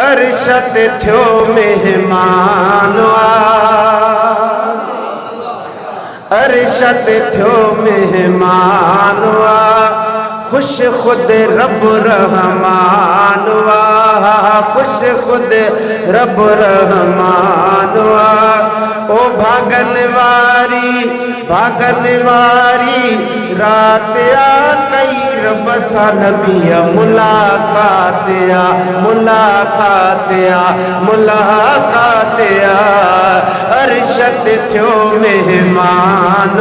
अरशद थियो मेहमान अरशद थियो मेहमान खुश खुद रब रहमान खुश खुद रब रहमान ओ भागन वारी रात आ कई रब सा नबी मुलाकात अरशद थियो मेहमान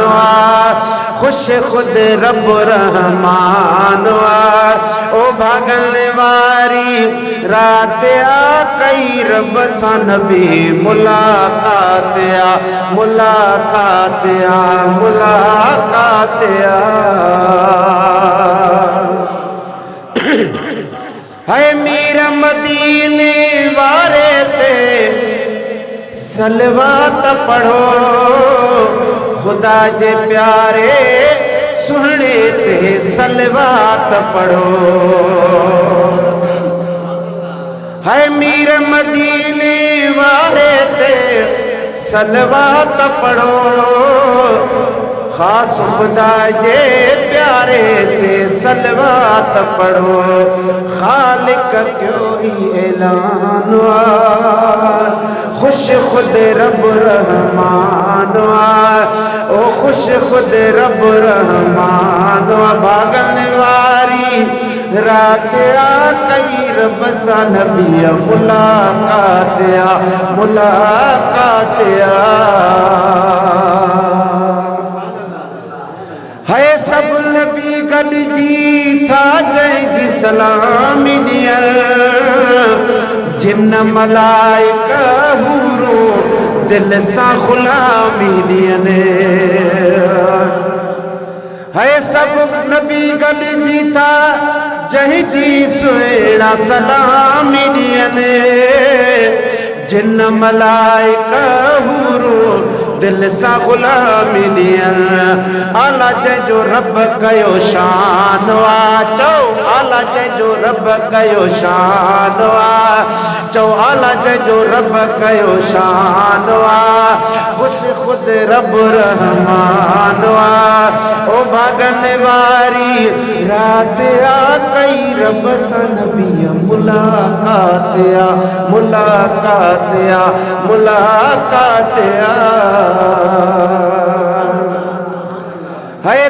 खुश खुद रब रहमान ओ भागन वारी रात आ कई रब सा नबी मुलाकात है मीर मदीने वारे ते सलवात पढ़ो खुदा जे प्यारे सुहणे ते सलवात पढ़ो है मीर मदीने वाले ते सलवात पढ़ो खास खुदा जे प्यारे ते सलवात पढ़ो खालिक क्यों ही ऐलान खुश खुद रब रहमान ओ खुश खुद रब रहमान भागन वारी रात आ कई रब सा नबी मुलाकात है सब नबी गॾिजी था जंहिंजी सलामी जिन मलाइका हूरो दिल सां ग़ुलामी ॾियनि है सब नबी गॾिजी था जंहिंजी सुहिणा सलामी ॾियनि जिन मलाइका हूरो दिल सां ग़ुलामी ॾियनि आला जंहिंजो रब कयो शान चओ आला जंहिंजो रब कयो शान चओ आला जंहिंजो रब कयो शान खुश खुद रब रहमान ओ भागन वारी रात आ कई रब सां नबी मुलाकात है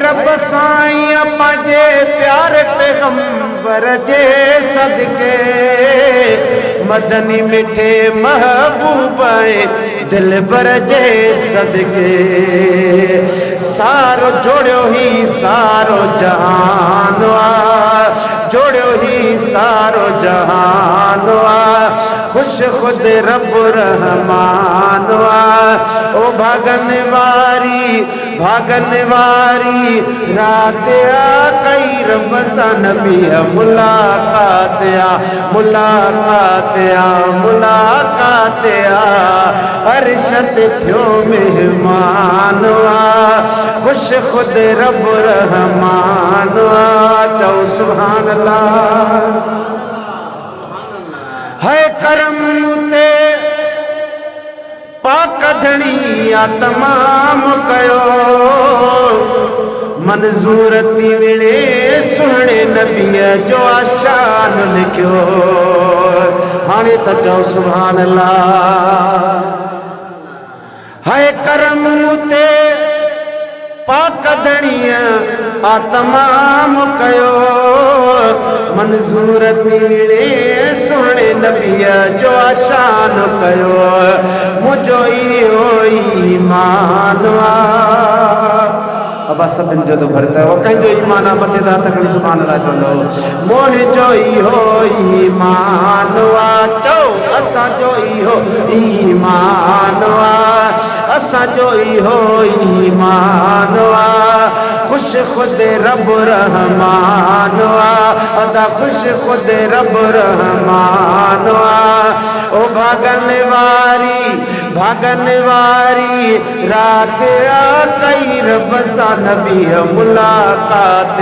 रब साईं पंहिंजे प्यार पैगंबर जे सदके मदनी मिठे महबूब दिलबर जे सदके सारो जोड़ियो ही सारो जहान जोड़ियो ही सारो जहान खुश खुद रब रहमान ओ भागन वारी रात आ कई रब सा नबी मुलाकात अरशद थियो मेहमान खुश खुद रब रहमान चओ सुभान अल्लाह है करम ते पाक धणिया तमाम कयो मंजूर थी विणे सुहिणे नबीअ जो आशान लिखियो हाणे त चओ सुभान अल्लाह है करम ते पाक धणिया आ तमाम कयो मंजूर थी विणे सुहिणे नबीअ जो आशान कयो मुंहिंजो इहो ईमान अब सभिनि जो तो भरता है वो कंहिंजो ईमान आहे मथे त हथ खणी सुभान अल्लाह चवंदो मुंहिंजो इहो ईमान चओ असांजो इहो ईमान असांजो इहो ईमान खुश खुद रब रहमान अदा खुश खुद रब रहमान ओ भागन वारी रात आ कई रब सा नबी मुलाकात